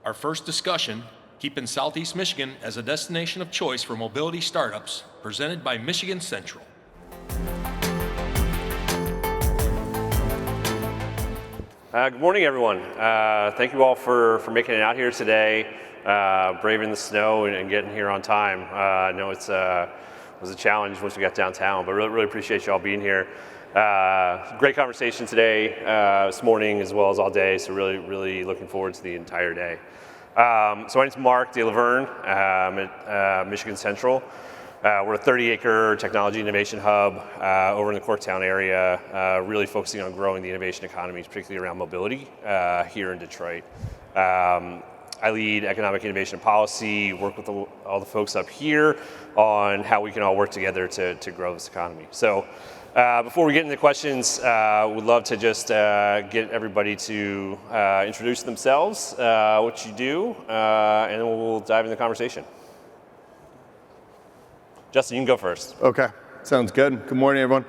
Our first discussion, keeping Southeast Michigan as a destination of choice for mobility startups, presented by Michigan Central. Good morning, everyone. Thank you all for making it out here today, braving the snow and getting here on time. I know it was a challenge once we got downtown, but really appreciate you all being here. Great conversation today, this morning, as well as all day, so really looking forward to the entire day. So my name's Mark DeLaverne. I'm at Michigan Central. We're a 30-acre technology innovation hub over in the Corktown area, really focusing on growing the innovation economies, particularly around mobility here in Detroit. I lead economic innovation and policy, work with all the folks up here on how we can all work together to grow this economy. So before we get into the questions, we'd love to just get everybody to introduce themselves, what you do, and then we'll dive into the conversation. Justin, you can go first. Okay, sounds good. Good morning, everyone.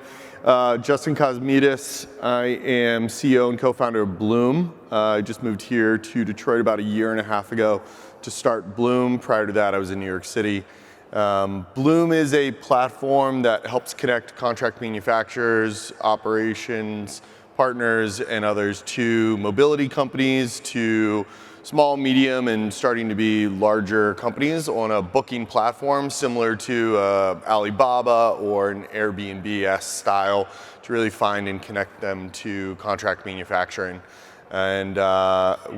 Justin Cosmides. I am CEO and co-founder of Bloom. I just moved here to Detroit about a year and a half ago to start Bloom. Prior to that, I was in New York City. Bloom is a platform that helps connect contract manufacturers, operations, partners, and others to mobility companies, to small, medium, and starting to be larger companies on a booking platform similar to Alibaba or an Airbnb-esque style to really find and connect them to contract manufacturing. And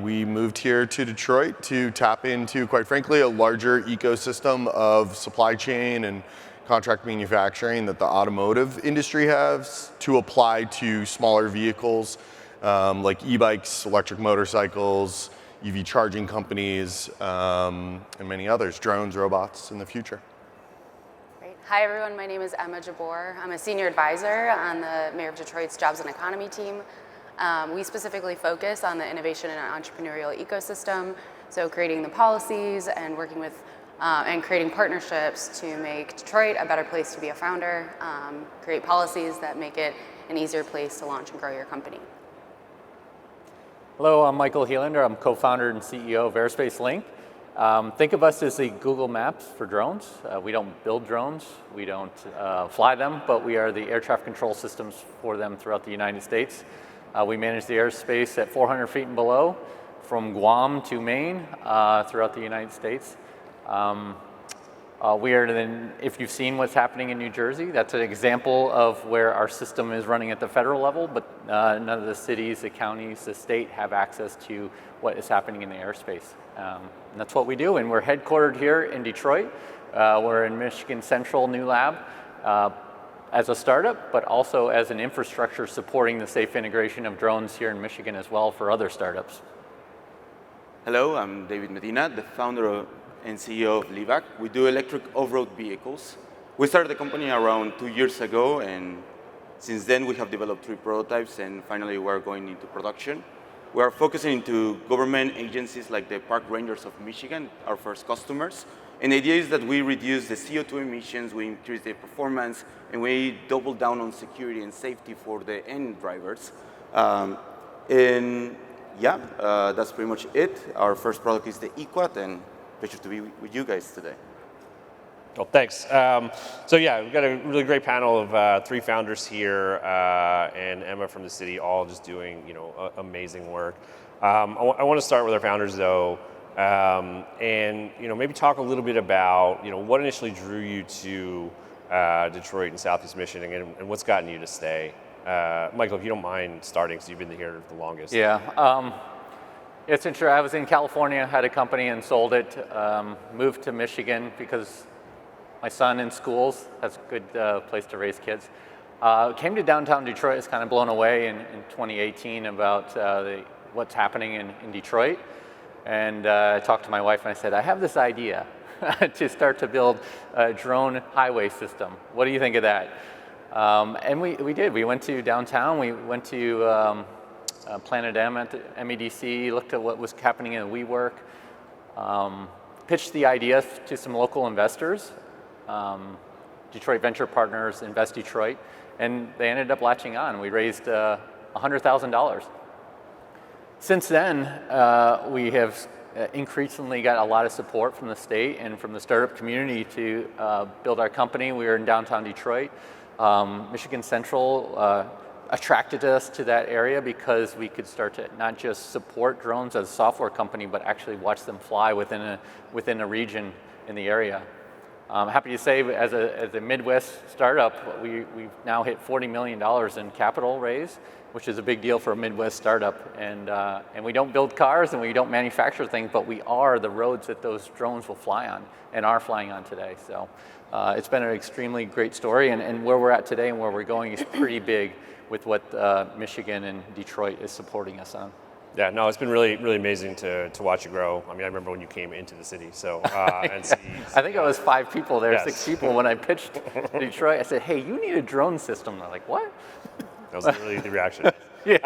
we moved here to Detroit to tap into, quite frankly, a larger ecosystem of supply chain and contract manufacturing that the automotive industry has to apply to smaller vehicles like e-bikes, electric motorcycles, EV charging companies, and many others, drones, robots in the future. Great. Hi, everyone. My name is Emma Jabor. I'm a senior advisor on the Mayor of Detroit's Jobs and Economy team. We specifically focus on the innovation and entrepreneurial ecosystem, so creating the policies and working with and creating partnerships to make Detroit a better place to be a founder, create policies that make it an easier place to launch and grow your company. Hello, I'm Michael Helander. I'm co-founder and CEO of Airspace Link. Think of us as the Google Maps for drones. We don't build drones, we don't fly them, but we are the air traffic control systems for them throughout the United States. We manage the airspace at 400 feet and below, from Guam to Maine, throughout the United States. We are then, if you've seen what's happening in New Jersey, that's an example of where our system is running at the federal level, but none of the cities, the counties, the state have access to what is happening in the airspace. And that's what we do, and we're headquartered here in Detroit. We're in Michigan Central New Lab as a startup, but also as an infrastructure supporting the safe integration of drones here in Michigan as well for other startups. Hello, I'm David Medina, the founder and CEO of Livac. We do electric off-road vehicles. We started the company around 2 years ago, and since then we have developed 3 prototypes, and finally we're going into production. We are focusing into government agencies like the Park Rangers of Michigan, our first customers. And the idea is that we reduce the CO2 emissions, we increase the performance, and we double down on security and safety for the end drivers. That's pretty much it. Our first product is the eQuad, and pleasure to be with you guys today. Well, thanks. So yeah, we've got a really great panel of 3 founders here, and Emma from the city, all just doing amazing work. I want to start with our founders though, and maybe talk a little bit about what initially drew you to Detroit and Southeast Michigan, and what's gotten you to stay. Michael, if you don't mind starting, because you've been here the longest. Yeah. It's interesting. I was in California, had a company and sold it, moved to Michigan because my son in schools, that's a good place to raise kids. Came to downtown Detroit, was kind of blown away in 2018 about what's happening in Detroit. And I talked to my wife and I said, I have this idea to start to build a drone highway system. What do you think of that? And we did. We went to downtown, we went to Planet M at the MEDC, looked at what was happening in WeWork, pitched the idea to some local investors, Detroit Venture Partners, Invest Detroit, and they ended up latching on. We raised $100,000. Since then, we have increasingly got a lot of support from the state and from the startup community to build our company. We were in downtown Detroit. Michigan Central attracted us to that area because we could start to not just support drones as a software company, but actually watch them fly within a region in the area. I'm happy to say, as a Midwest startup, we've now hit $40 million in capital raise, which is a big deal for a Midwest startup. And we don't build cars and we don't manufacture things, but we are the roads that those drones will fly on and are flying on today. So it's been an extremely great story, and where we're at today and where we're going is pretty big with what Michigan and Detroit is supporting us on. Yeah, no, it's been really, really amazing to watch you grow. I mean, I remember when you came into the city, so and see. I think I was 5 people there, Yes. 6 people when I pitched Detroit. I said, "Hey, you need a drone system." They're like, "What?" That was really the reaction. Yeah.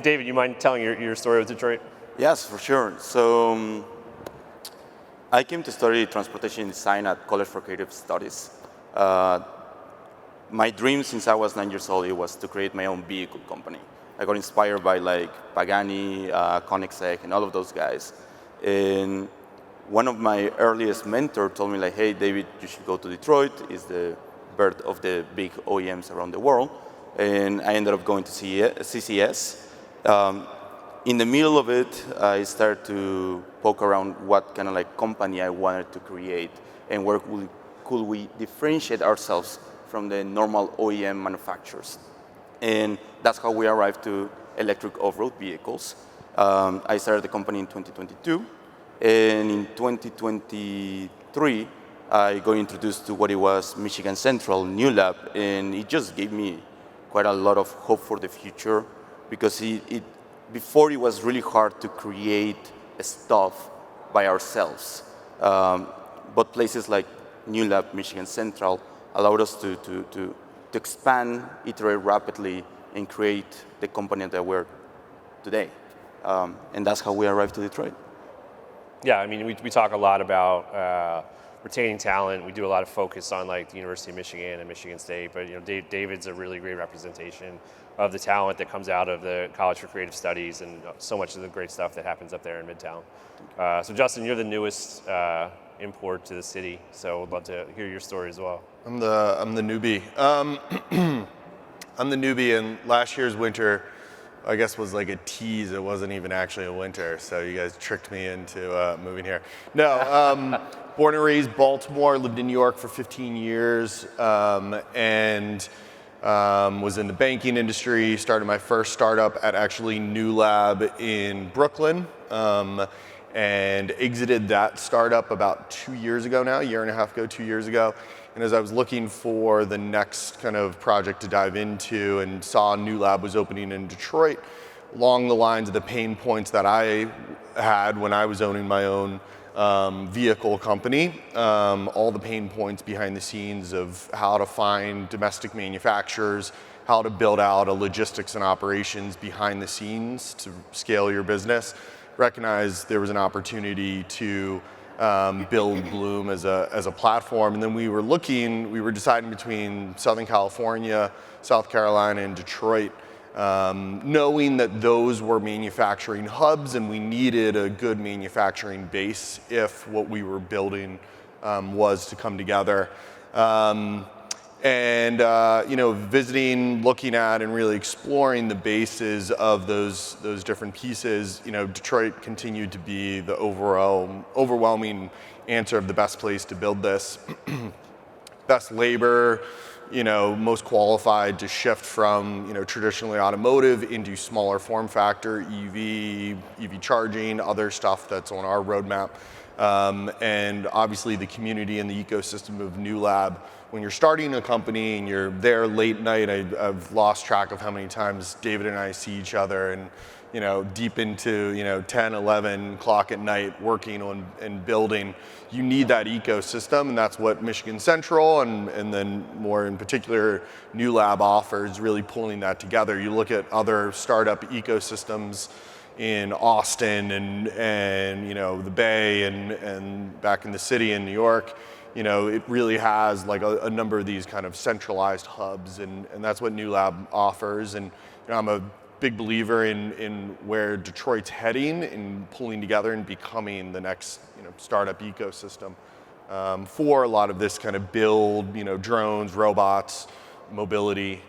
David, you mind telling your story with Detroit? Yes, for sure. So I came to study transportation design at College for Creative Studies. My dream since I was 9 years old, it was to create my own vehicle company. I got inspired by like Pagani, Koenigsegg, and all of those guys. And one of my earliest mentors told me like, "Hey, David, you should go to Detroit. It's the birth of the big OEMs around the world." And I ended up going to CCS. In the middle of it, I started to poke around what kind of like company I wanted to create and where could we differentiate ourselves from the normal OEM manufacturers. And that's how we arrived to electric off-road vehicles. I started the company in 2022, and in 2023, I got introduced to what it was Michigan Central New Lab, and it just gave me quite a lot of hope for the future, because before it was really hard to create stuff by ourselves. But places like New Lab, Michigan Central, allowed us to expand, iterate rapidly, and create the company that we're today. And that's how we arrived to Detroit. Yeah, I mean, we talk a lot about retaining talent. We do a lot of focus on like the University of Michigan and Michigan State, but you know, David's a really great representation of the talent that comes out of the College for Creative Studies and so much of the great stuff that happens up there in Midtown. So Justin, you're the newest import to the city, so I'd love to hear your story as well. I'm the newbie. I'm the newbie, and last year's winter, I guess, was like a tease. It wasn't even actually a winter, so you guys tricked me into moving here. No, born and raised Baltimore, lived in New York for 15 years, and was in the banking industry. Started my first startup at actually New Lab in Brooklyn, and exited that startup about 2 years ago now, a year and a half ago, 2 years ago. And as I was looking for the next kind of project to dive into and saw New Lab was opening in Detroit, along the lines of the pain points that I had when I was owning my own vehicle company, all the pain points behind the scenes of how to find domestic manufacturers, how to build out a logistics and operations behind the scenes to scale your business, recognized there was an opportunity to build Bloom as a platform. And then we were deciding between Southern California, South Carolina, and Detroit, knowing that those were manufacturing hubs and we needed a good manufacturing base if what we were building was to come together. Visiting, looking at, and really exploring the bases of those different pieces, Detroit continued to be the overwhelming answer of the best place to build this. Best labor, most qualified to shift from, traditionally automotive into smaller form factor, EV charging, other stuff that's on our roadmap. And obviously the community and the ecosystem of New Lab. When you're starting a company and you're there late night, I've lost track of how many times David and I see each other, and deep into 10, 11 o'clock at night working on and building. You need that ecosystem, and that's what Michigan Central and then more in particular New Lab offers, really pulling that together. You look at other startup ecosystems in Austin and the Bay and back in the city in New York. It really has like a number of these kind of centralized hubs, and that's what New Lab offers. And I'm a big believer in where Detroit's heading and pulling together and becoming the next startup ecosystem for a lot of this kind of build, drones, robots, mobility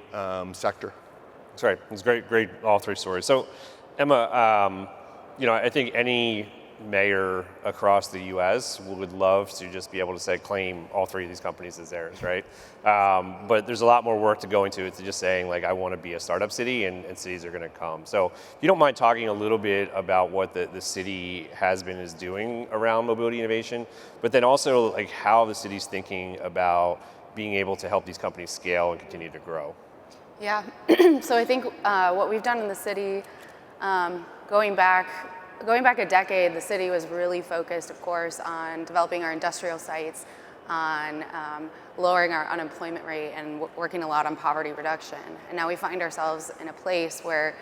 sector. That's right. It's great, all three stories. So, Emma, I think any mayor across the U.S. would love to just be able to say claim all three of these companies as theirs, right? But there's a lot more work to go into it to just saying like I want to be a startup city, and cities are going to come. So, if you don't mind talking a little bit about what the city is doing around mobility innovation, but then also like how the city's thinking about being able to help these companies scale and continue to grow. Yeah, so I think what we've done in the city, going back a decade, the city was really focused, of course, on developing our industrial sites, on lowering our unemployment rate, and working a lot on poverty reduction. And now we find ourselves in a place where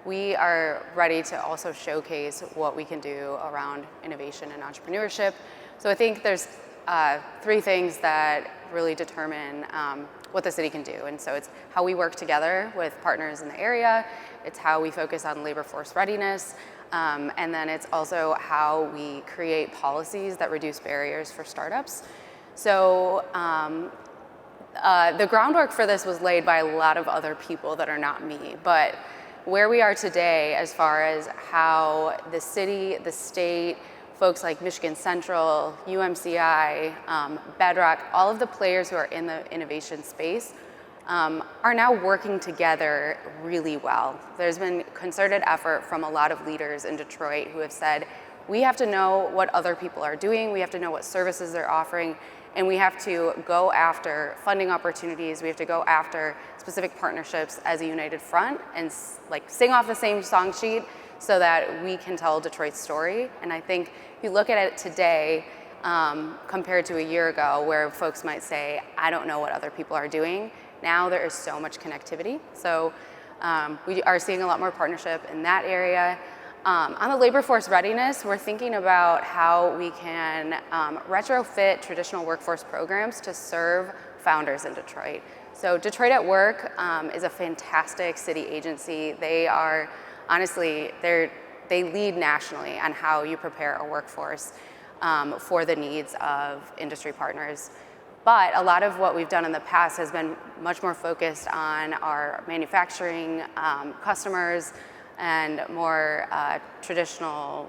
we are ready to also showcase what we can do around innovation and entrepreneurship. So I think there's three things that really determine what the city can do. And so it's how we work together with partners in the area, it's how we focus on labor force readiness, and then it's also how we create policies that reduce barriers for startups. So the groundwork for this was laid by a lot of other people that are not me, but where we are today as far as how the city, the state, folks like Michigan Central, UMCI, Bedrock, all of the players who are in the innovation space are now working together really well. There's been concerted effort from a lot of leaders in Detroit who have said, we have to know what other people are doing, we have to know what services they're offering, and we have to go after funding opportunities, we have to go after specific partnerships as a united front and like sing off the same song sheet so that we can tell Detroit's story. And I think if you look at it today, compared to a year ago where folks might say, I don't know what other people are doing, now there is so much connectivity. So we are seeing a lot more partnership in that area. On the labor force readiness, we're thinking about how we can retrofit traditional workforce programs to serve founders in Detroit. So Detroit at Work is a fantastic city agency. They are, honestly, they lead nationally on how you prepare a workforce for the needs of industry partners. But a lot of what we've done in the past has been much more focused on our manufacturing customers and more traditional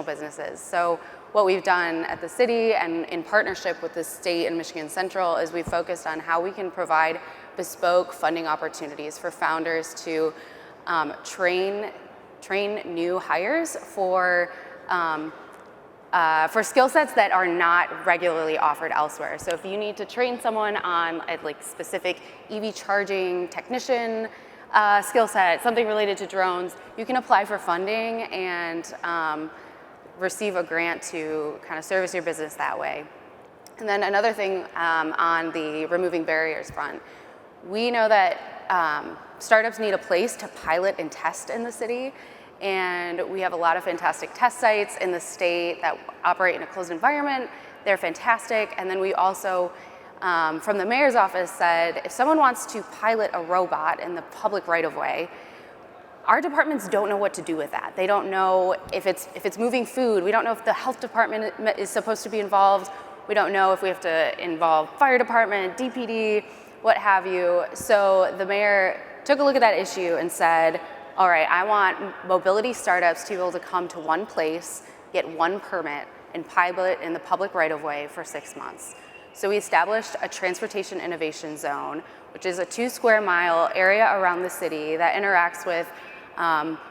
businesses. So what we've done at the city and in partnership with the state and Michigan Central is we've focused on how we can provide bespoke funding opportunities for founders to train new hires for skill sets that are not regularly offered elsewhere. So if you need to train someone on a specific EV charging technician skill set, something related to drones, you can apply for funding and receive a grant to kind of service your business that way. And then another thing on the removing barriers front, we know that startups need a place to pilot and test in the city. And we have a lot of fantastic test sites in the state that operate in a closed environment. They're fantastic. And then we also, from the mayor's office, said if someone wants to pilot a robot in the public right-of-way, our departments don't know what to do with that. They don't know if it's moving food. We don't know if the health department is supposed to be involved. We don't know if we have to involve fire department, DPD, what have you. So the mayor took a look at that issue and said, all right, I want mobility startups to be able to come to one place, get one permit, and pilot in the public right-of-way for 6 months. So we established a transportation innovation zone, which is a 2 square mile area around the city that interacts with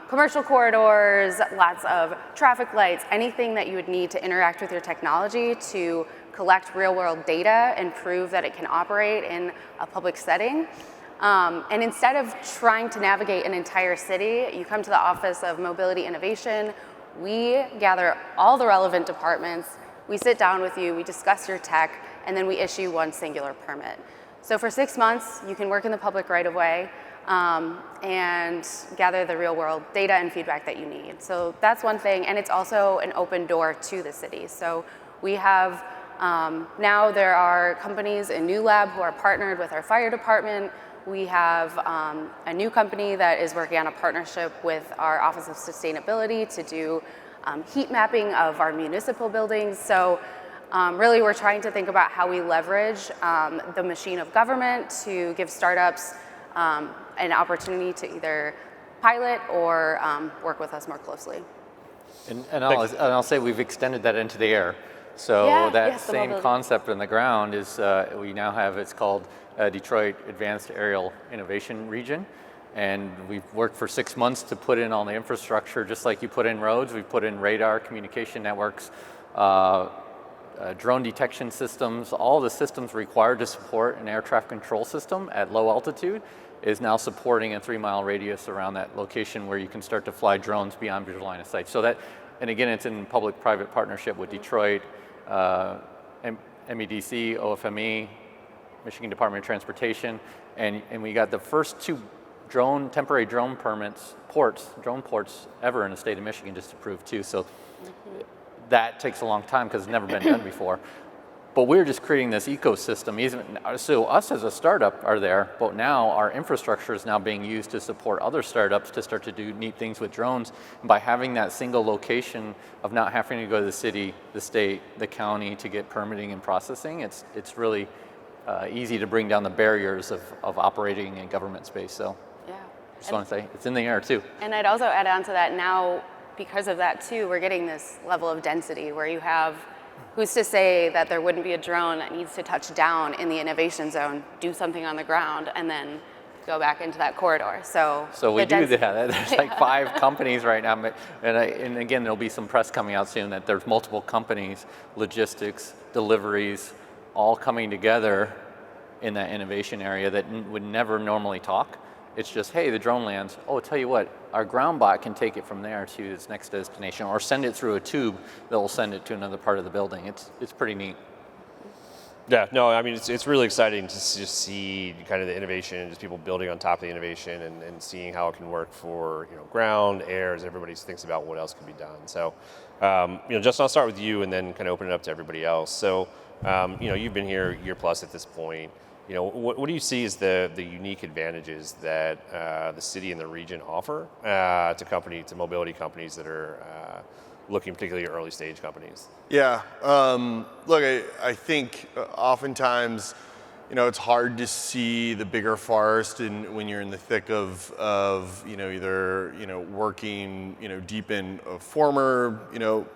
commercial corridors, lots of traffic lights, anything that you would need to interact with your technology to collect real-world data and prove that it can operate in a public setting. And instead of trying to navigate an entire city, you come to the Office of Mobility Innovation. We gather all the relevant departments, we sit down with you, we discuss your tech, and then we issue one singular permit. So for 6 months, you can work in the public right-of-way and gather the real-world data and feedback that you need. So that's one thing, and it's also an open door to the city. So we have Now there are companies in New Lab who are partnered with our fire department. We have a new company that is working on a partnership with our Office of Sustainability to do heat mapping of our municipal buildings. So really we're trying to think about how we leverage the machine of government to give startups an opportunity to either pilot or work with us more closely. And I'll say we've extended that into the air. So Yeah, that yes, the same mobility. concept on the ground is we now have, it's called Detroit Advanced Aerial Innovation Region. And we've worked for 6 months to put in all the infrastructure, just like you put in roads. We've put in radar, communication networks, drone detection systems. All the systems required to support an air traffic control system at low altitude is now supporting a 3-mile radius around that location where you can start to fly drones beyond your line of sight. So that, and again, it's in public-private partnership with Detroit, MEDC, OFME, Michigan Department of Transportation, and we got the first 2 temporary drone permits, drone ports ever in the state of Michigan just approved too. So that takes a long time because it's never been done before. But we're just creating this ecosystem. So us as a startup are there, but now our infrastructure is now being used to support other startups to start to do neat things with drones. And by having that single location of not having to go to the city, the state, the county to get permitting and processing, it's really easy to bring down the barriers of operating in government space. So Yeah. just want to say it's in the air too. And I'd also add on to that now, because of that too, we're getting this level of density where you have, who's to say that there wouldn't be a drone that needs to touch down in the innovation zone, do something on the ground, and then go back into that corridor. So we do that. There's like 5 companies right now, and again, there'll be some press coming out soon that there's multiple companies, logistics, deliveries, all coming together in that innovation area that would never normally talk. It's just, hey, the drone lands. Oh, I'll tell you what, our ground bot can take it from there to its next destination, or send it through a tube that will send it to another part of the building. It's pretty neat. Yeah, no, I mean, it's really exciting to just see kind of the innovation, just people building on top of the innovation and seeing how it can work for, ground, air, as everybody thinks about what else can be done. So, Justin, I'll start with you and then kind of open it up to everybody else. So, you've been here a year plus at this point. What do you see as the unique advantages that the city and the region offer to mobility companies that are looking particularly at early stage companies? Yeah, look, I think oftentimes, it's hard to see the bigger forest when you're in the thick of either, working, deep in a former,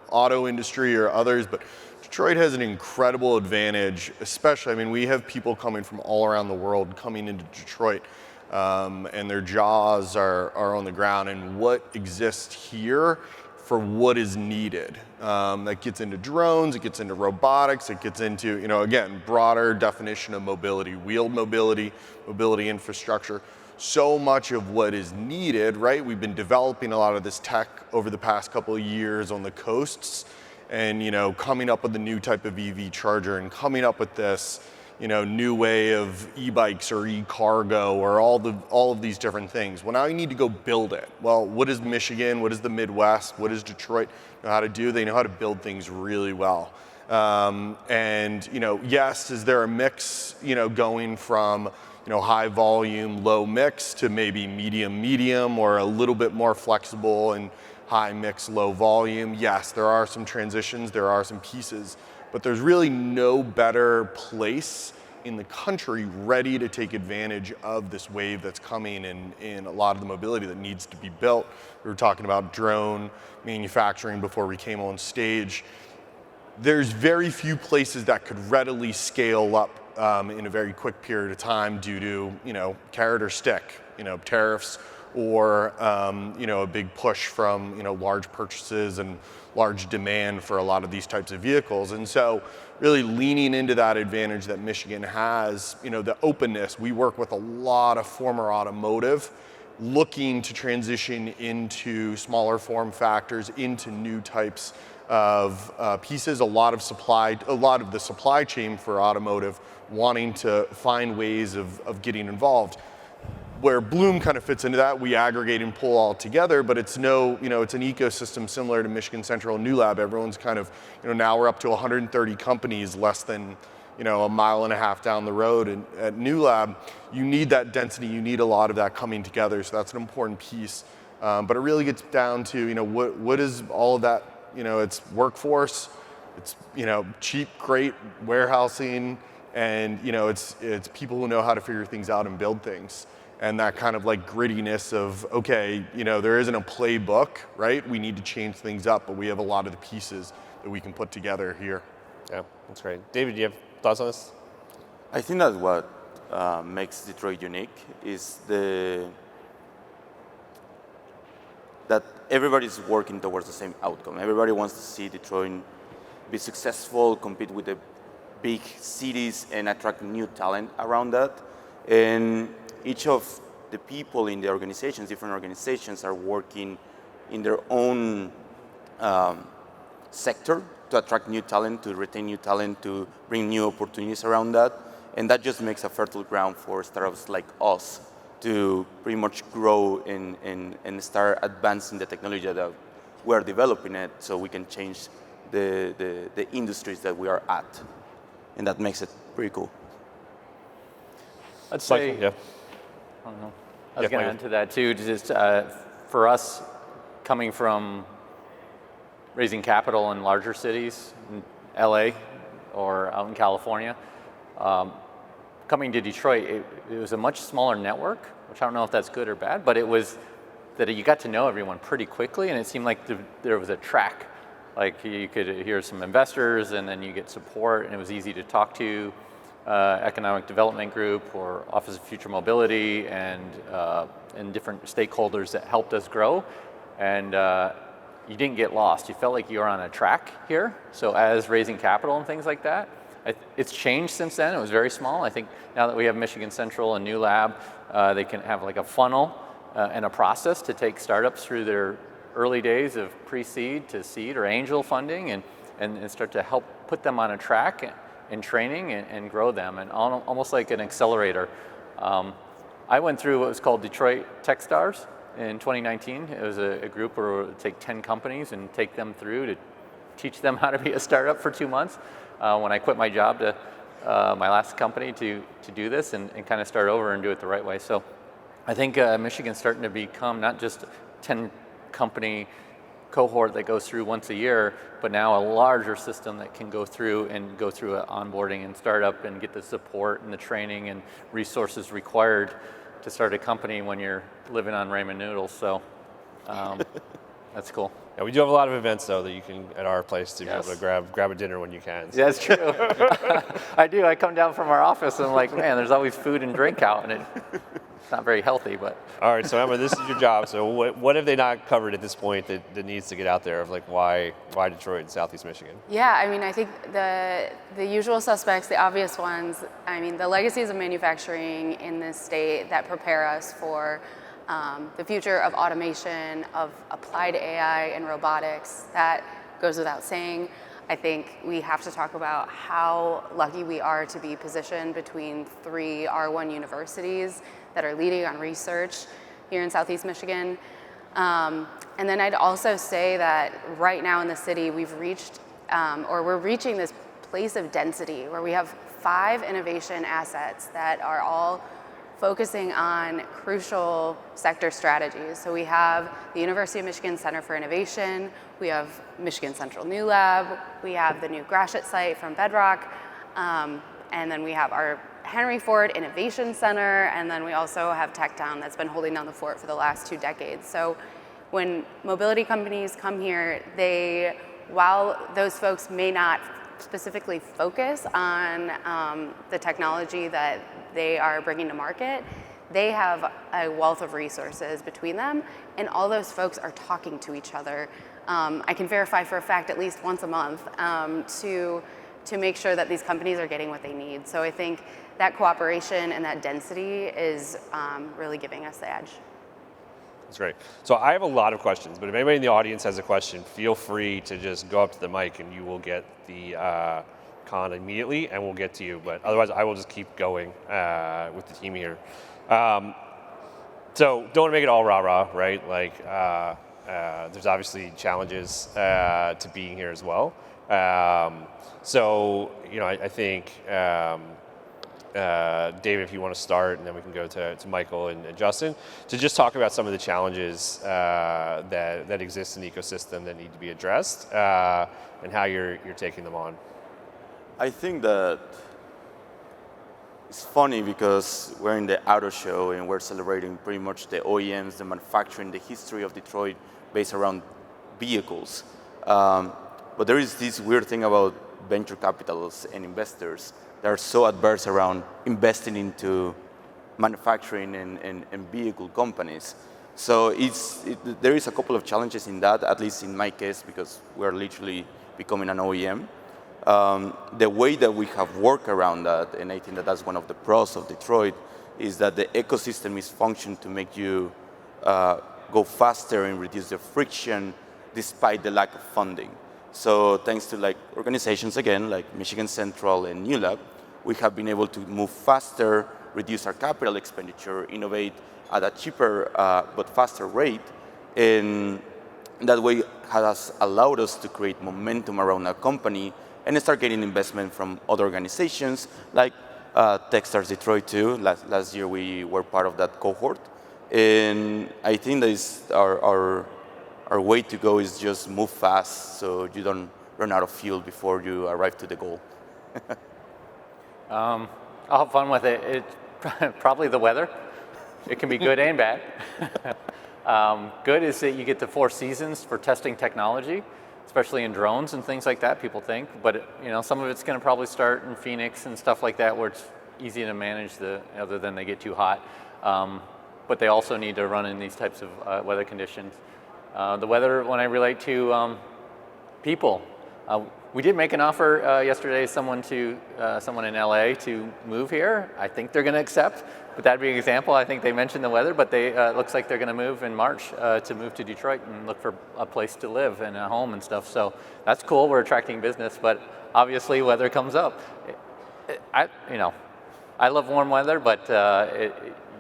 auto industry or others, but Detroit has an incredible advantage, especially, we have people coming from all around the world coming into Detroit, and their jaws are on the ground, and what exists here for what is needed. That gets into drones, it gets into robotics, it gets into, again, broader definition of mobility, wheeled mobility, mobility infrastructure. So much of what is needed, right? We've been developing a lot of this tech over the past couple of years on the coasts, and coming up with a new type of EV charger and coming up with this new way of e-bikes or e-cargo or all of these different things. Well, now you need to go build it. Well, what is Michigan? What is the Midwest? What does Detroit know how to do? They know how to build things really well. Yes, is there a mix, going from high volume, low mix to maybe medium, or a little bit more flexible and high mix, low volume? Yes, there are some transitions, there are some pieces, but there's really no better place in the country ready to take advantage of this wave that's coming in a lot of the mobility that needs to be built. We were talking about drone manufacturing before we came on stage. There's very few places that could readily scale up in a very quick period of time due to, carrot or stick, tariffs, or a big push from large purchases and large demand for a lot of these types of vehicles. And so really leaning into that advantage that Michigan has, the openness. We work with a lot of former automotive looking to transition into smaller form factors, into new types of pieces. A lot of the supply chain for automotive wanting to find ways of getting involved. where Bloom kind of fits into that, we aggregate and pull all together, but it's it's an ecosystem similar to Michigan Central and New Lab. Everyone's kind of, now we're up to 130 companies less than, a mile and a half down the road. And at New Lab, you need that density, you need a lot of that coming together, so that's an important piece. But it really gets down to, what is all of that, it's workforce, it's, cheap, great warehousing, and, it's people who know how to figure things out and build things. And that kind of like grittiness of, okay, there isn't a playbook, right? We need to change things up, but we have a lot of the pieces that we can put together here. Yeah, that's great. David, do you have thoughts on this? I think that what makes Detroit unique is that everybody's working towards the same outcome. Everybody wants to see Detroit be successful, compete with the big cities, and attract new talent around that. And each of the people in the organizations, different organizations, are working in their own sector to attract new talent, to retain new talent, to bring new opportunities around that. And that just makes a fertile ground for startups like us to pretty much grow and start advancing the technology that we're developing it, so we can change the industries that we are at. And that makes it pretty cool. I'd say, yeah. I don't know. I was going to add to that too. Just for us, coming from raising capital in larger cities, in LA or out in California, coming to Detroit, it was a much smaller network, which I don't know if that's good or bad, but it was that you got to know everyone pretty quickly, and it seemed like there was a track. Like you could hear some investors, and then you get support, and it was easy to talk to. Economic Development Group or Office of Future Mobility and different stakeholders that helped us grow. And you didn't get lost. You felt like you were on a track here. So as raising capital and things like that, it's changed since then. It was very small. I think now that we have Michigan Central and New Lab, they can have like a funnel and a process to take startups through their early days of pre-seed to seed or angel funding and start to help put them on a track in training and grow them, and almost like an accelerator. I went through what was called Detroit TechStars in 2019. It was a group where we would take 10 companies and take them through to teach them how to be a startup for 2 months. When I quit my job to my last company to do this and kind of start over and do it the right way. So I think Michigan's starting to become not just 10 company cohort that goes through once a year, but now a larger system that can go through an onboarding and startup and get the support and the training and resources required to start a company when you're living on ramen noodles. So that's cool. Yeah, we do have a lot of events though that you can at our place to Yes. be able to grab a dinner when you can. So. Yeah, that's true. I do. I come down from our office and I'm like, man, there's always food and drink out, and it's not very healthy, but. All right, so Emma, this is your job. So what have they not covered at this point that needs to get out there of like why Detroit and Southeast Michigan? Yeah, I mean, I think the usual suspects, the obvious ones, I mean, the legacies of manufacturing in this state that prepare us for the future of automation, of applied AI and robotics, that goes without saying. I think we have to talk about how lucky we are to be positioned between 3 R1 universities that are leading on research here in Southeast Michigan. And then I'd also say that right now in the city, we've reached, we're reaching this place of density where we have 5 innovation assets that are all focusing on crucial sector strategies. So we have the University of Michigan Center for Innovation, we have Michigan Central New Lab, we have the new Gratiot site from Bedrock, and then we have our Henry Ford Innovation Center, and then we also have TechTown that's been holding down the fort for the last 2 decades. So when mobility companies come here, while those folks may not specifically focus on the technology that they are bringing to market, they have a wealth of resources between them, and all those folks are talking to each other. I can verify for a fact at least once a month to make sure that these companies are getting what they need. So I think that cooperation and that density is really giving us the edge. That's great. So I have a lot of questions, but if anybody in the audience has a question, feel free to just go up to the mic and you will get the con immediately and we'll get to you. But otherwise, I will just keep going with the team here. So don't want to make it all rah-rah, right? Like, there's obviously challenges to being here as well. So, you know, I think, David, if you want to start, and then we can go to Michael and Justin, to just talk about some of the challenges that exist in the ecosystem that need to be addressed, and how you're taking them on. I think that it's funny because we're in the auto show and we're celebrating pretty much the OEMs, the manufacturing, the history of Detroit based around vehicles. But there is this weird thing about venture capitalists and investors that are so adverse around investing into manufacturing and vehicle companies. So there is a couple of challenges in that, at least in my case, because we're literally becoming an OEM. The way that we have worked around that, and I think that that's one of the pros of Detroit, is that the ecosystem is functioned to make you go faster and reduce the friction despite the lack of funding. So thanks to like organizations again, like Michigan Central and New Lab, we have been able to move faster, reduce our capital expenditure, innovate at a cheaper but faster rate, and that way has allowed us to create momentum around our company and start getting investment from other organizations like Techstars Detroit too. Last year we were part of that cohort. And I think that is our way to go is just move fast so you don't run out of fuel before you arrive to the goal. I'll have fun with it. It's probably the weather. It can be good and bad. Good is that you get the 4 seasons for testing technology, especially in drones and things like that, people think. But you know, some of it's going to probably start in Phoenix and stuff like that, where it's easy to manage other than they get too hot. But they also need to run in these types of weather conditions. The weather, when I relate to people, we did make an offer yesterday, someone in LA to move here. I think they're going to accept, but that'd be an example. I think they mentioned the weather, but it looks like they're going to move in March to move to Detroit and look for a place to live and a home and stuff. So that's cool. We're attracting business, but obviously weather comes up. I love warm weather, but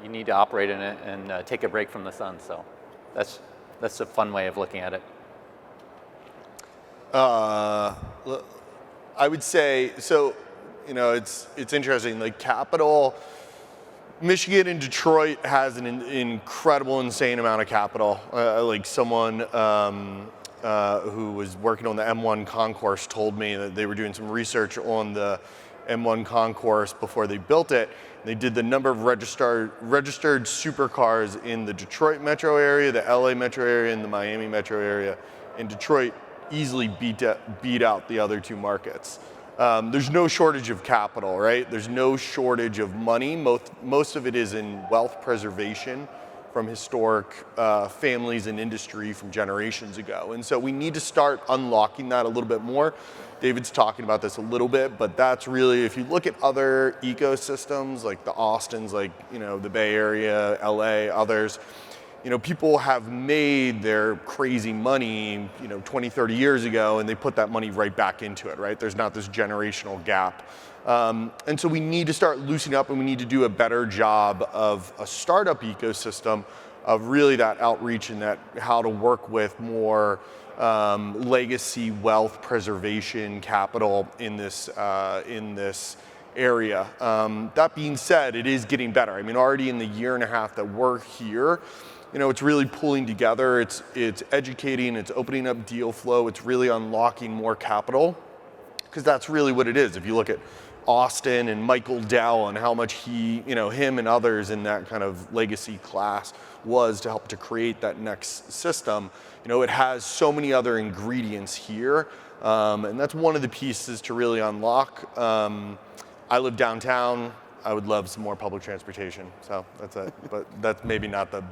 you need to operate in it and take a break from the sun. So that's a fun way of looking at it. I would say, so, you know, it's interesting, like capital, Michigan and Detroit has an incredible, insane amount of capital. Like someone who was working on the M1 concourse told me that they were doing some research on the M1 concourse before they built it. They did the number of registered supercars in the Detroit metro area, the LA metro area, and the Miami metro area. And Detroit easily beat out the other 2 markets. There's no shortage of capital, right? There's no shortage of money. Most of it is in wealth preservation from historic families and industry from generations ago. And so we need to start unlocking that a little bit more. David's talking about this a little bit, but that's really, if you look at other ecosystems like the Austins, like, you know, the Bay Area, LA, others, you know, people have made their crazy money, you know, 20, 30 years ago, and they put that money right back into it, right? There's not this generational gap. And so we need to start loosening up, and we need to do a better job of a startup ecosystem of really that outreach and that how to work with more legacy wealth preservation capital in this area. That being said, it is getting better. I mean, already in the year and a half that we're here, you know, it's really pulling together. It's educating. It's opening up deal flow. It's really unlocking more capital, because that's really what it is. If you look at Austin and Michael Dell and how much him and others in that kind of legacy class was to help to create that next system, you know, it has so many other ingredients here, and that's one of the pieces to really unlock. I live downtown. I would love some more public transportation. So that's it. But that's maybe not the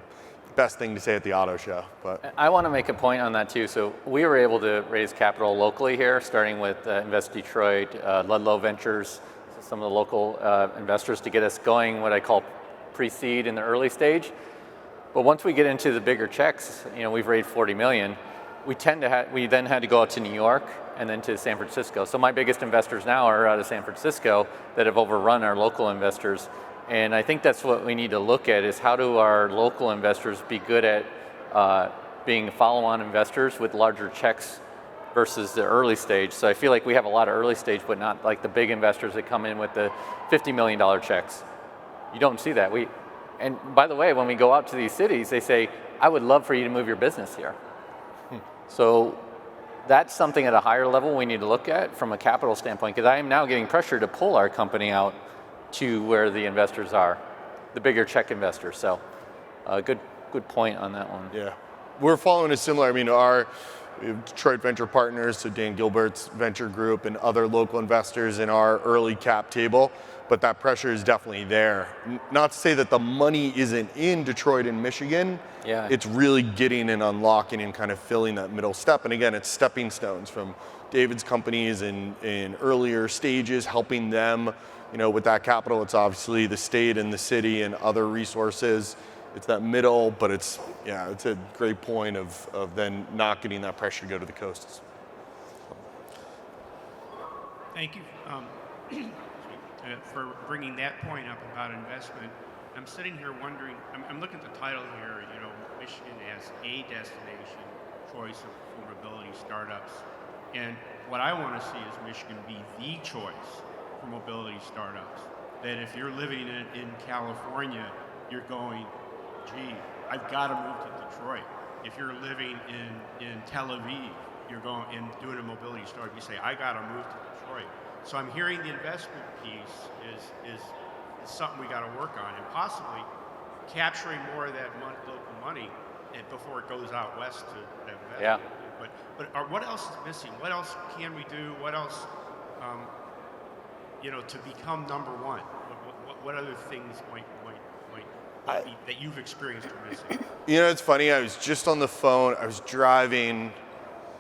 best thing to say at the auto show. But I want to make a point on that too. So we were able to raise capital locally here, starting with Invest Detroit, Ludlow Ventures, some of the local investors to get us going, what I call pre-seed in the early stage. But once we get into the bigger checks, you know, we've raised 40 million. We then had to go out to New York and then to San Francisco. So my biggest investors now are out of San Francisco that have overrun our local investors. And I think that's what we need to look at is how do our local investors be good at being follow-on investors with larger checks versus the early stage. So I feel like we have a lot of early stage, but not like the big investors that come in with the $50 million checks. You don't see that. And by the way, when we go out to these cities, they say, I would love for you to move your business here. So that's something at a higher level we need to look at from a capital standpoint, because I am now getting pressure to pull our company out to where the investors are, the bigger check investors. So good point on that one. Yeah, we're following a similar, we have Detroit Venture Partners, so Dan Gilbert's venture group and other local investors in our early cap table, but that pressure is definitely there. Not to say that the money isn't in Detroit and Michigan, it's really getting and unlocking and kind of filling that middle step. And again, it's stepping stones from David's companies in earlier stages, helping them, with that capital. It's obviously the state and the city and other resources. It's that middle, but it's a great point of then not getting that pressure to go to the coasts. Thank you for bringing that point up about investment. I'm sitting here wondering, I'm looking at the title here, Michigan as a destination choice for mobility startups. And what I want to see is Michigan be the choice for mobility startups. That if you're living in California, you're going, gee, I've got to move to Detroit. If you're living in Tel Aviv, you're going and doing a mobility startup, you say, I got to move to Detroit. So I'm hearing the investment piece is something we got to work on, and possibly capturing more of that local money before it goes out west to that investment. Yeah. But what else is missing? What else can we do? What else, to become number one? What other things might be that you've experienced or missing? It's funny. I was just on the phone. I was driving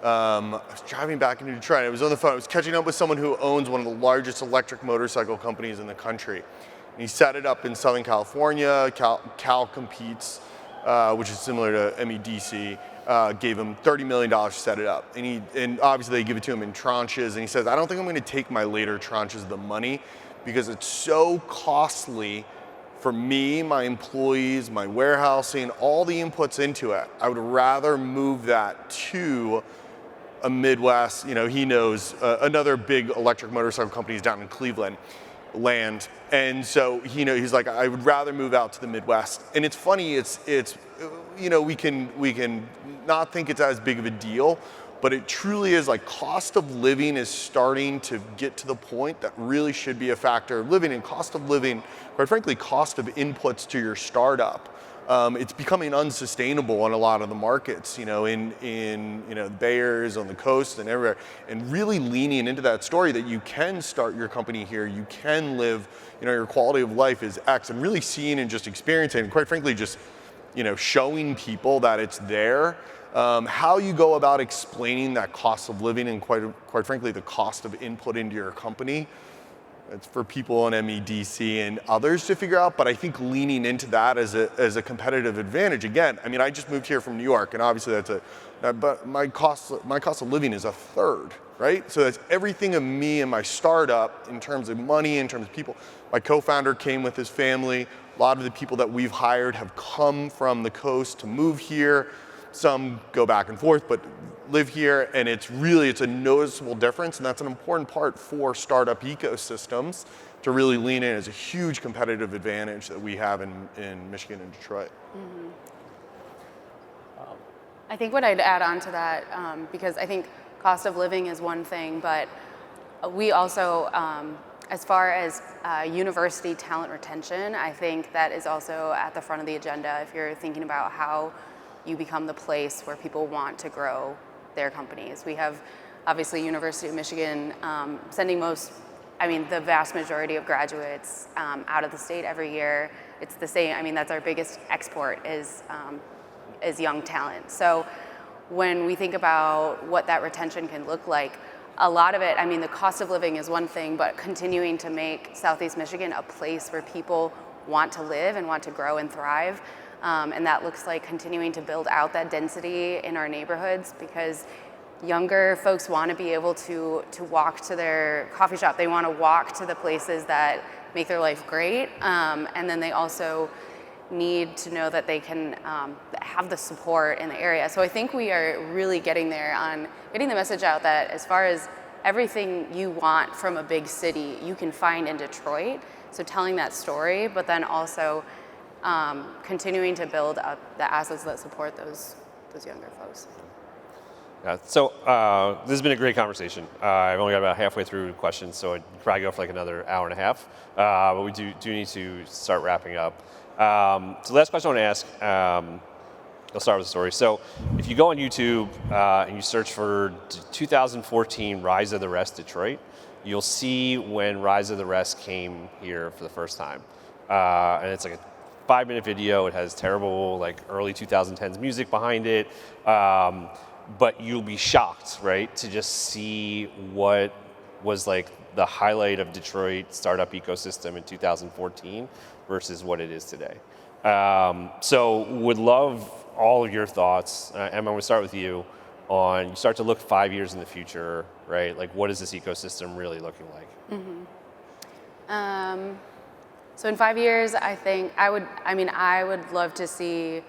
back into Detroit. I was on the phone. I was catching up with someone who owns one of the largest electric motorcycle companies in the country. And he set it up in Southern California. Cal competes, which is similar to MEDC. Gave him $30 million to set it up. And obviously they give it to him in tranches. And he says, I don't think I'm going to take my later tranches of the money because it's so costly for me, my employees, my warehousing, all the inputs into it. I would rather move that to a Midwest, he knows another big electric motorcycle company is down in Cleveland, land. And so, he's like, I would rather move out to the Midwest. And it's funny, it's we can not think it's as big of a deal, but it truly is like cost of living is starting to get to the point that really should be a factor of living, and cost of living, quite frankly, cost of inputs to your startup. It's becoming unsustainable in a lot of the markets, in the Bay Areas, on the coast and everywhere, and really leaning into that story that you can start your company here, you can live, your quality of life is X, and really seeing and just experiencing, and quite frankly, just, showing people that it's there. How you go about explaining that cost of living and quite frankly, the cost of input into your company, it's for people on MEDC and others to figure out, but I think leaning into that as a competitive advantage. Again, I just moved here from New York, and obviously but my cost of living is a third, right? So that's everything of me and my startup in terms of money, in terms of people. My co-founder came with his family. A lot of the people that we've hired have come from the coast to move here. Some go back and forth, but live here, and it's a noticeable difference, and that's an important part for startup ecosystems to really lean in as a huge competitive advantage that we have in Michigan and Detroit. Mm-hmm. I think what I'd add on to that, because I think cost of living is one thing, but we also, as far as university talent retention, I think that is also at the front of the agenda if you're thinking about how you become the place where people want to grow their companies. We have, obviously, University of Michigan sending the vast majority of graduates out of the state every year. It's the same, that's our biggest export is young talent. So when we think about what that retention can look like, a lot of it, the cost of living is one thing, but continuing to make Southeast Michigan a place where people want to live and want to grow and thrive. And that looks like continuing to build out that density in our neighborhoods, because younger folks want to be able to walk to their coffee shop. They want to walk to the places that make their life great. And then they also need to know that they can have the support in the area. So I think we are really getting there on getting the message out that as far as everything you want from a big city, you can find in Detroit. So telling that story, but then also continuing to build up the assets that support those younger folks. Yeah, so this has been a great conversation. I've only got about halfway through questions, so I'd probably go for like another hour and a half. But we do need to start wrapping up. So the last question I want to ask, I'll start with a story. So if you go on YouTube and you search for 2014 Rise of the Rest Detroit, you'll see when Rise of the Rest came here for the first time. And it's like a 5-minute video. It has terrible like early 2010s music behind it. But you'll be shocked, right, to just see what was like the highlight of Detroit startup ecosystem in 2014 versus what it is today. So would love all of your thoughts. Emma, I'm going to start with you on, you start to look 5 years in the future, right? Like what is this ecosystem really looking like? So in 5 years, I think I would love to see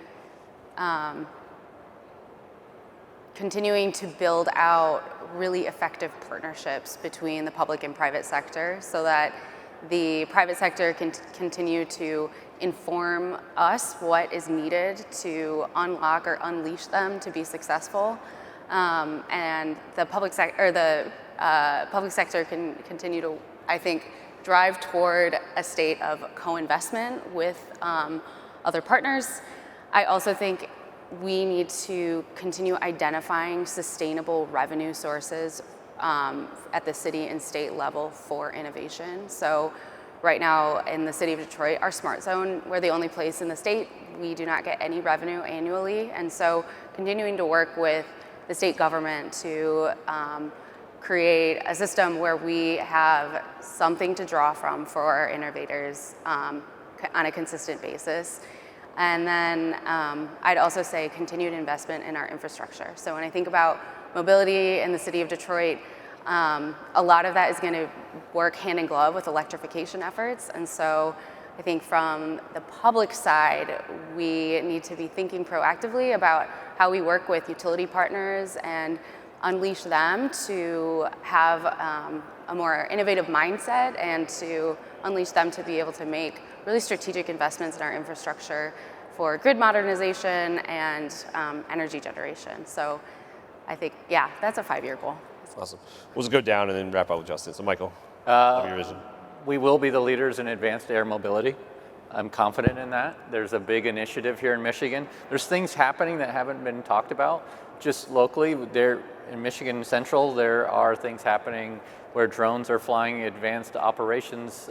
continuing to build out really effective partnerships between the public and private sector so that the private sector can continue to inform us what is needed to unlock or unleash them to be successful, and the public sector can continue to, I think, drive toward a state of co-investment with other partners. I also think we need to continue identifying sustainable revenue sources at the city and state level for innovation. So right now in the city of Detroit, our smart zone, we're the only place in the state, we do not get any revenue annually. And so continuing to work with the state government to create a system where we have something to draw from for our innovators on a consistent basis. And then I'd also say continued investment in our infrastructure. So when I think about mobility in the city of Detroit, a lot of that is going to work hand in glove with electrification efforts. And so I think from the public side, we need to be thinking proactively about how we work with utility partners and unleash them to have a more innovative mindset and to unleash them to be able to make really strategic investments in our infrastructure for grid modernization and energy generation. So I think, yeah, that's a 5-year goal. Awesome. We'll just go down and then wrap up with Justin. So Michael, your vision. We will be the leaders in advanced air mobility. I'm confident in that. There's a big initiative here in Michigan. There's things happening that haven't been talked about just locally. There in Michigan Central, there are things happening where drones are flying advanced operations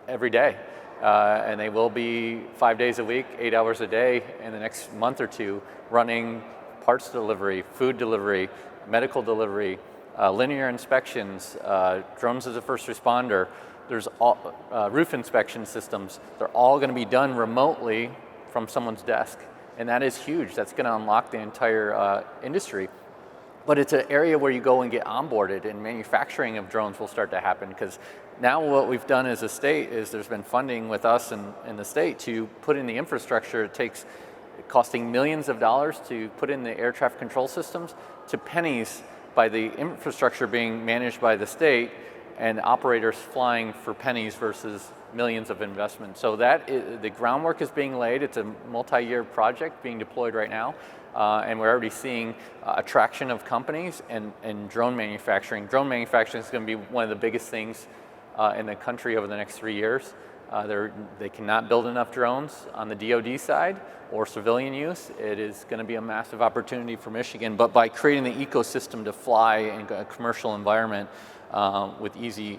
every day. And they will be 5 days a week, 8 hours a day in the next month or two, running parts delivery, food delivery, medical delivery, linear inspections, drones as a first responder. There's all, roof inspection systems. They're all going to be done remotely from someone's desk. And that is huge. That's going to unlock the entire industry. But it's an area where you go and get onboarded, and manufacturing of drones will start to happen, because now what we've done as a state is there's been funding with us and the state to put in the infrastructure. It takes costing millions of dollars to put in the air traffic control systems to pennies by the infrastructure being managed by the state and operators flying for pennies versus millions of investment. So that the groundwork is being laid. It's a multi-year project being deployed right now. And we're already seeing attraction of companies and drone manufacturing. Drone manufacturing is going to be one of the biggest things in the country over the next 3 years. They cannot build enough drones on the DoD side or civilian use. It is going to be a massive opportunity for Michigan, but by creating the ecosystem to fly in a commercial environment with easy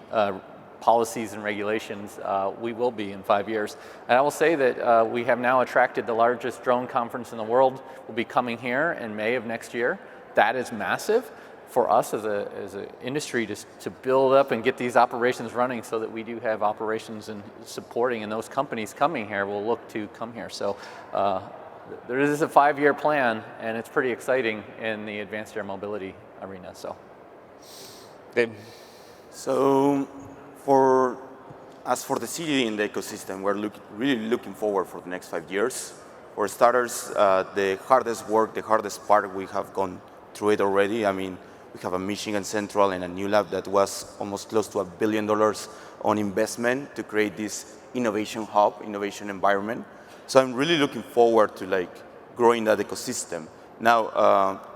policies and regulations, we will be in 5 years. And I will say that we have now attracted the largest drone conference in the world. Will be coming here in May of next year. That is massive for us as an industry to build up and get these operations running, so that we do have operations and supporting, and those companies coming here will look to come here. So there is a 5-year plan, and it's pretty exciting in the advanced air mobility arena. So, Dave. So for as for the city in the ecosystem, we're really looking forward for the next 5 years. For starters, the hardest work, the hardest part, we have gone through it already. I mean, we have a Michigan Central and a new lab that was almost close to $1 billion on investment to create this innovation hub, innovation environment. So I'm really looking forward to like growing that ecosystem. Now,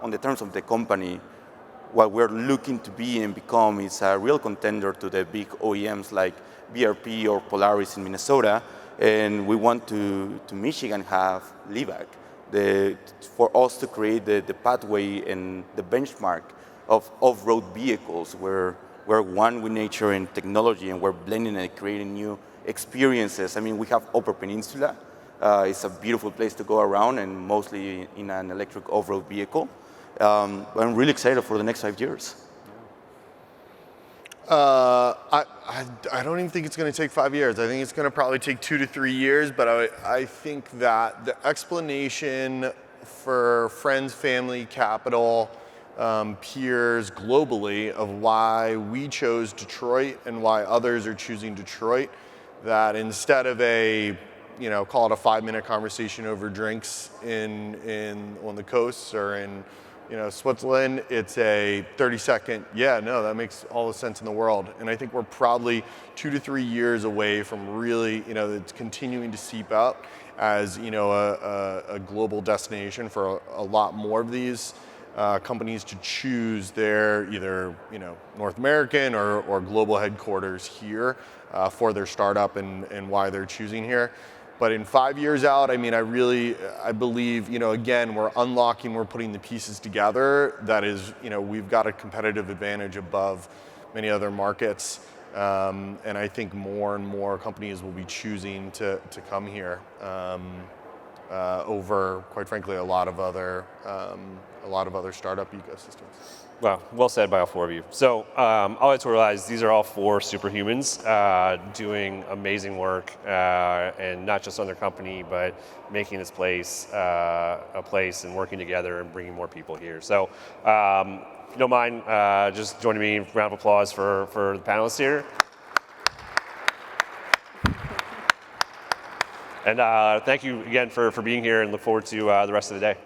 on the terms of the company, what we're looking to be and become is a real contender to the big OEMs like BRP or Polaris in Minnesota, and we want to Michigan have LIVAC, for us to create the pathway and the benchmark of off-road vehicles where we're one with nature and technology, and we're blending and creating new experiences. I mean, we have Upper Peninsula. It's a beautiful place to go around, and mostly in an electric off-road vehicle. But I'm really excited for the next 5 years. I don't even think it's going to take 5 years. I think it's going to probably take 2 to 3 years, but I think that the explanation for friends, family, capital, peers globally of why we chose Detroit and why others are choosing Detroit, that instead of call it a 5-minute conversation over drinks on the coasts or in Switzerland, it's a 30-second, that makes all the sense in the world. And I think we're probably 2 to 3 years away from really, it's continuing to seep out as, a global destination for a lot more of these companies to choose their either, North American or global headquarters here for their startup and why they're choosing here. But in 5 years out, I mean, I believe, again, we're putting the pieces together. That is, we've got a competitive advantage above many other markets. And I think more and more companies will be choosing to come here over, quite frankly, a lot of other startup ecosystems. Wow, well said by all four of you. So all I to realize, these are all 4 superhumans doing amazing work, and not just on their company, but making this place a place and working together and bringing more people here. So if you don't mind, just joining me in a round of applause for the panelists here. And thank you again for being here, and look forward to the rest of the day.